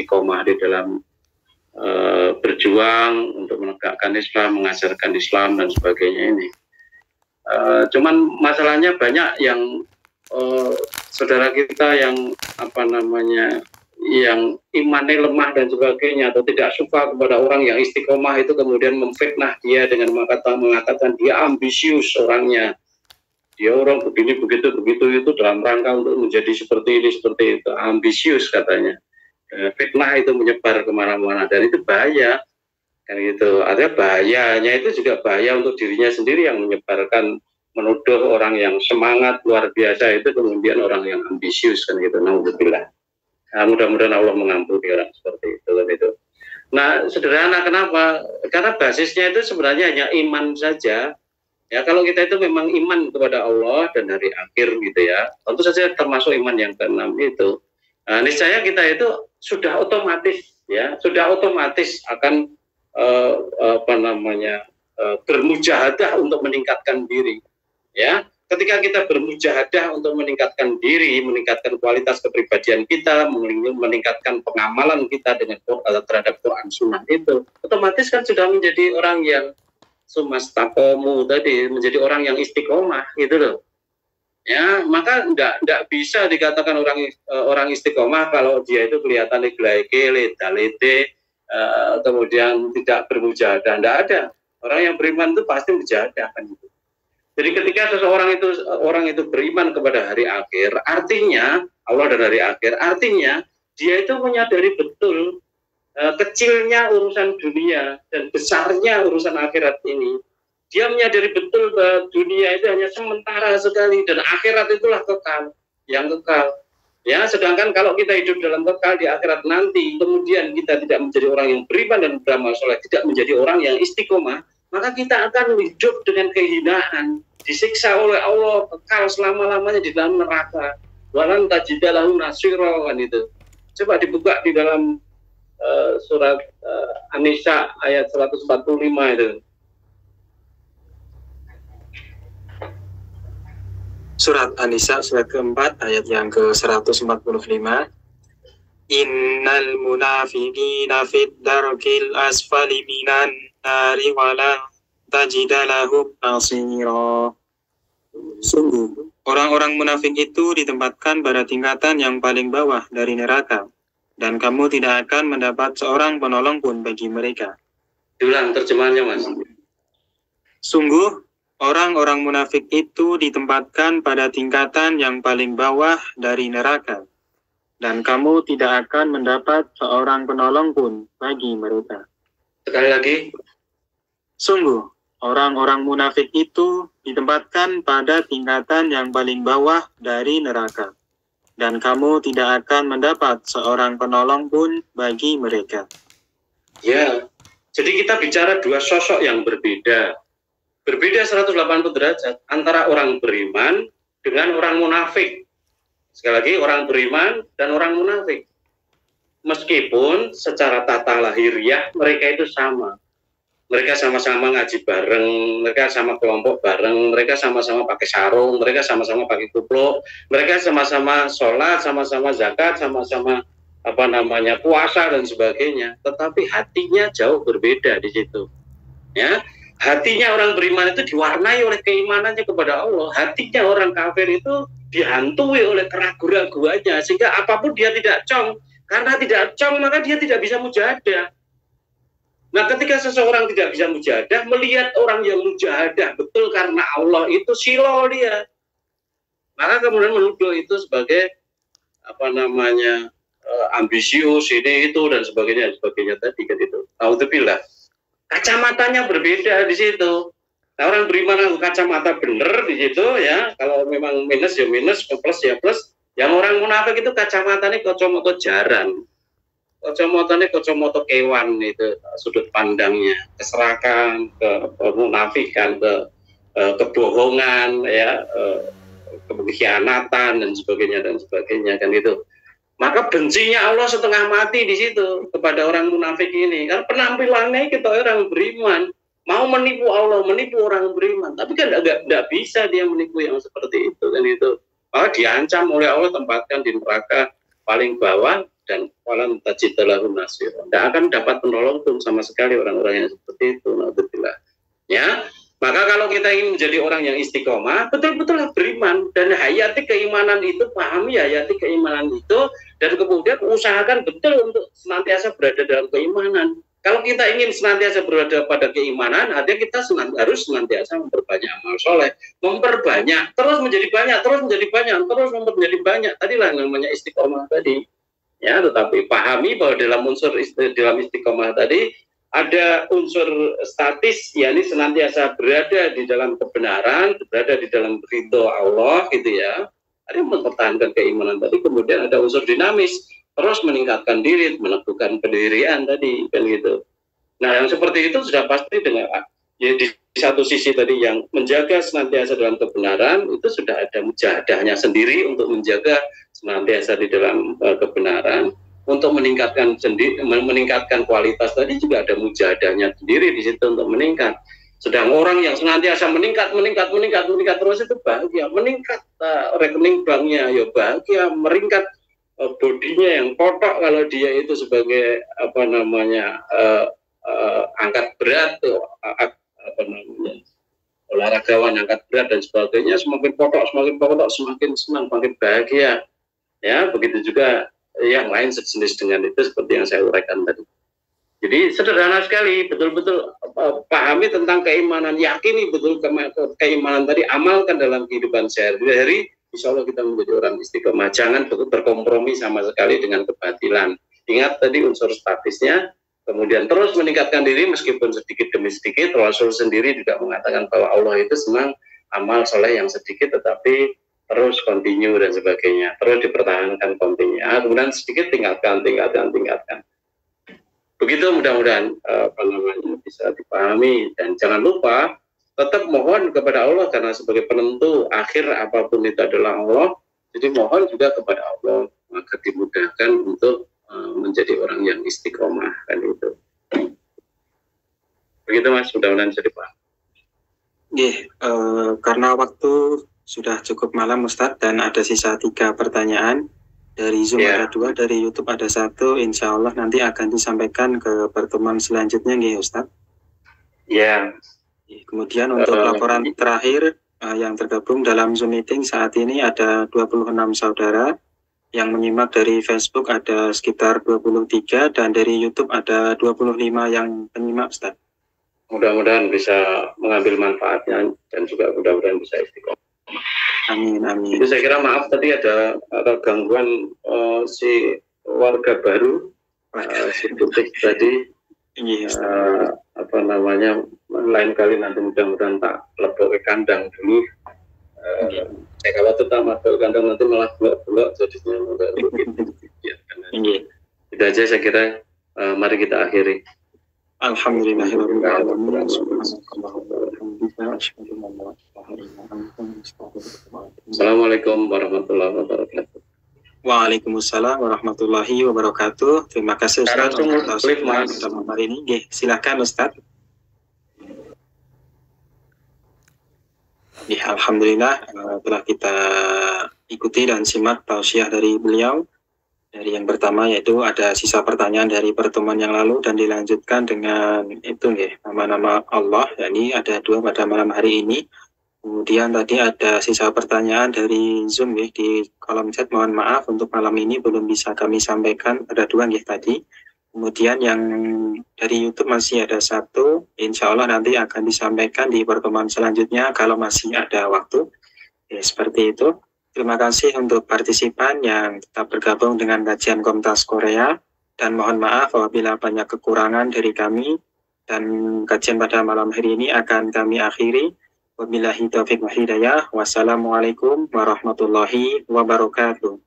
istiqomah di dalam berjuang untuk menegakkan Islam, mengajarkan Islam dan sebagainya ini. Cuman masalahnya banyak yang saudara kita yang yang imannya lemah dan sebagainya, atau tidak suka kepada orang yang istiqomah itu, kemudian memfitnah dia dengan mengatakan dia ambisius orangnya, dia orang begini begitu itu dalam rangka untuk menjadi seperti ini seperti itu, ambisius katanya. Fitnah itu menyebar kemana-mana dan itu bahaya kan gitu. Artinya bahayanya itu juga bahaya untuk dirinya sendiri yang menyebarkan, menuduh orang yang semangat luar biasa itu kemudian orang yang ambisius kan gitu. Alhamdulillah. Nah, mudah-mudahan Allah mengampuni orang seperti itu kan itu. Nah, sederhana kenapa? Karena basisnya itu sebenarnya hanya iman saja. Ya, kalau kita itu memang iman kepada Allah dan hari akhir gitu ya, tentu saja termasuk iman yang keenam itu. Nah, niscaya kita itu sudah otomatis ya, sudah otomatis akan bermujahadah untuk meningkatkan diri. Ya, ketika kita bermujahadah untuk meningkatkan diri, meningkatkan kualitas kepribadian kita, meningkatkan pengamalan kita dengan terhadap Quran Sunnah itu, otomatis kan sudah menjadi orang yang sumastakomu tadi, menjadi orang yang istiqomah gitu loh. Ya, maka enggak bisa dikatakan orang istiqomah kalau dia itu kelihatan lege-lege, leda-lede, kemudian tidak bermujahadah. Enggak ada. Orang yang beriman itu pasti mujahadah kan gitu. Jadi ketika seseorang itu beriman kepada hari akhir, artinya Allah dan hari akhir, artinya dia itu menyadari betul kecilnya urusan dunia dan besarnya urusan akhirat ini. Dia menyadari betul bahwa dunia itu hanya sementara sekali dan akhirat itulah kekal, yang kekal. Ya, sedangkan kalau kita hidup dalam kekal di akhirat nanti, kemudian kita tidak menjadi orang yang beriman dan beramal soleh, tidak menjadi orang yang istiqomah, maka kita akan hidup dengan kehinaan, disiksa oleh Allah kekal selama-lamanya di dalam neraka. Walan tajidalahu nasira kan itu. Coba dibuka di dalam surat An-Nisa ayat 145 itu. Surat An-Nisa surat keempat ayat yang ke-145. Innal munafiqina fid darkil asfali minan nari wala tajida lahum nasira. Sungguh, orang-orang munafik itu ditempatkan pada tingkatan yang paling bawah dari neraka, dan kamu tidak akan mendapat seorang penolong pun bagi mereka. Ulang terjemahannya, Mas. Sungguh, orang-orang munafik itu ditempatkan pada tingkatan yang paling bawah dari neraka, dan kamu tidak akan mendapat seorang penolong pun bagi mereka. Sekali lagi. Sungguh, orang-orang munafik itu ditempatkan pada tingkatan yang paling bawah dari neraka, dan kamu tidak akan mendapat seorang penolong pun bagi mereka. Ya, jadi kita bicara dua sosok yang berbeda. Berbeda 180 derajat antara orang beriman dengan orang munafik. Sekali lagi, orang beriman dan orang munafik. Meskipun secara tata lahiriah mereka itu sama. Mereka sama-sama ngaji bareng, mereka sama kelompok bareng, mereka sama-sama pakai sarung, mereka sama-sama pakai kupluk, mereka sama-sama sholat, sama-sama zakat, sama-sama puasa dan sebagainya. Tetapi hatinya jauh berbeda di situ. Ya. Hatinya orang beriman itu diwarnai oleh keimanannya kepada Allah. Hatinya orang kafir itu dihantui oleh keraguan-raguannya, sehingga apapun dia tidak cong. Karena tidak cong, maka dia tidak bisa mujahadah. Nah, ketika seseorang tidak bisa mujahadah, melihat orang yang mujahadah betul karena Allah itu silo dia. Maka kemudian menuduh itu sebagai ambisius ini itu dan sebagainya tadi kan itu. Alhamdulillah. Kacamatanya berbeda di situ. Nah, orang beriman kacamata bener di situ ya. Kalau memang minus ya minus, plus ya plus. Yang orang munafik itu kacamatanya kacamata jaran. Kacamatanya kacamata kewan itu sudut pandangnya, keserakan, kemunafikan, kebohongan ya, kekhianatan dan sebagainya kan itu. Maka bencinya Allah setengah mati di situ kepada orang munafik ini. Karena penampilannya kita orang beriman, mau menipu Allah, menipu orang beriman. Tapi kan tidak bisa dia menipu yang seperti itu kan itu. Maka diancam oleh Allah, tempatkan di neraka paling bawah dan walan tajidalahu nasir. Tidak akan dapat penolong pun sama sekali orang-orang yang seperti itu. Alhamdulillah. Ya, maka kalau kita ingin menjadi orang yang istiqomah, betul-betul beriman dan hayati keimanan itu, pahami hayati keimanan itu, dan kemudian usahakan betul untuk senantiasa berada dalam keimanan. Kalau kita ingin senantiasa berada pada keimanan, artinya kita harus senantiasa memperbanyak amal soleh, memperbanyak, terus menjadi banyak, terus menjadi banyak, terus menjadi banyak. Tadilah namanya istiqomah tadi. Ya, tetapi pahami bahwa dalam unsur dalam istiqomah tadi ada unsur statis, yakni senantiasa berada di dalam kebenaran, berada di dalam ridho Allah, gitu ya. Ada mempertahankan keimanan tadi, kemudian ada unsur dinamis, terus meningkatkan diri, meneguhkan pendirian tadi, kan gitu. Nah, yang seperti itu sudah pasti dengan ya, di satu sisi tadi yang menjaga senantiasa dalam kebenaran, itu sudah ada mujahadahnya sendiri untuk menjaga senantiasa di dalam kebenaran. Untuk meningkatkan kualitas tadi juga ada mujahadahnya sendiri di situ untuk meningkat. Sedang orang yang senantiasa meningkat terus itu bahagia, meningkat rekening banknya ya bahagia, meningkat bodinya yang kotak kalau dia itu sebagai apa namanya angkat berat tuh, apa namanya olahragawan angkat berat dan sebagainya, semakin kotak semakin senang, semakin bahagia. Ya, begitu juga yang lain sejenis dengan itu seperti yang saya uraikan tadi. Jadi sederhana sekali, betul-betul pahami tentang keimanan, yakini betul keimanan tadi, amalkan dalam kehidupan sehari-hari, insya Allah kita menjadi orang istiqomah. Jangan berkompromi sama sekali dengan kebatilan. Ingat tadi unsur statisnya, kemudian terus meningkatkan diri meskipun sedikit demi sedikit. Rasul sendiri juga mengatakan bahwa Allah itu senang amal soleh yang sedikit tetapi terus continue dan sebagainya, terus dipertahankan continue. Kemudian sedikit tingkatkan. Begitu mudah-mudahan apa namanya bisa dipahami, dan jangan lupa tetap mohon kepada Allah karena sebagai penentu akhir apapun itu adalah Allah. Jadi mohon juga kepada Allah agar dimudahkan untuk menjadi orang yang istiqomah, kan itu. Begitu Mas, mudah-mudahan bisa dipahami. Karena waktu sudah cukup malam Ustadz dan ada sisa 3 pertanyaan. Dari Zoom ada 2, dari YouTube ada 1. Insya Allah nanti akan disampaikan ke pertemuan selanjutnya, nggih Ustadz. Ya. Kemudian untuk laporan terakhir yang tergabung dalam Zoom meeting saat ini ada 26 saudara. Yang menyimak dari Facebook ada sekitar 23 dan dari YouTube ada 25 yang menyimak Ustadz. Mudah-mudahan bisa mengambil manfaatnya dan juga mudah-mudahan bisa istiqomah. Amin. Itu saya kira maaf tadi ada gangguan si warga baru si Butik tadi. Apa namanya, lain kali nanti mudah-mudahan tak lebok ke kandang dulu. Saya khawatir tak masuk kandang nanti malah blok jadinya enggak begitu. Itu aja saya kira. Mari kita akhiri. Alhamdulillahirrahmanirrahim. Assalamualaikum warahmatullahi wabarakatuh. Waalaikumsalam warahmatullahi wabarakatuh. Terima kasih Ustaz untuk malam hari ini. Silakan Ustaz. Alhamdulillah telah kita ikuti dan simak tausiah dari beliau. Dari yang pertama yaitu ada sisa pertanyaan dari pertemuan yang lalu dan dilanjutkan dengan itu nama-nama Allah, yakni ada 2 pada malam hari ini. Kemudian tadi ada sisa pertanyaan dari Zoom di kolom chat, mohon maaf untuk malam ini belum bisa kami sampaikan, ada 2 tadi. Kemudian yang dari YouTube masih ada 1, insya Allah nanti akan disampaikan di pertemuan selanjutnya kalau masih ada waktu. Seperti itu. Terima kasih untuk partisipan yang tetap bergabung dengan kajian Komtas Korea, dan mohon maaf apabila banyak kekurangan dari kami, dan kajian pada malam hari ini akan kami akhiri. Wabillahi taufiq wa hidayah. Wassalamualaikum warahmatullahi wabarakatuh.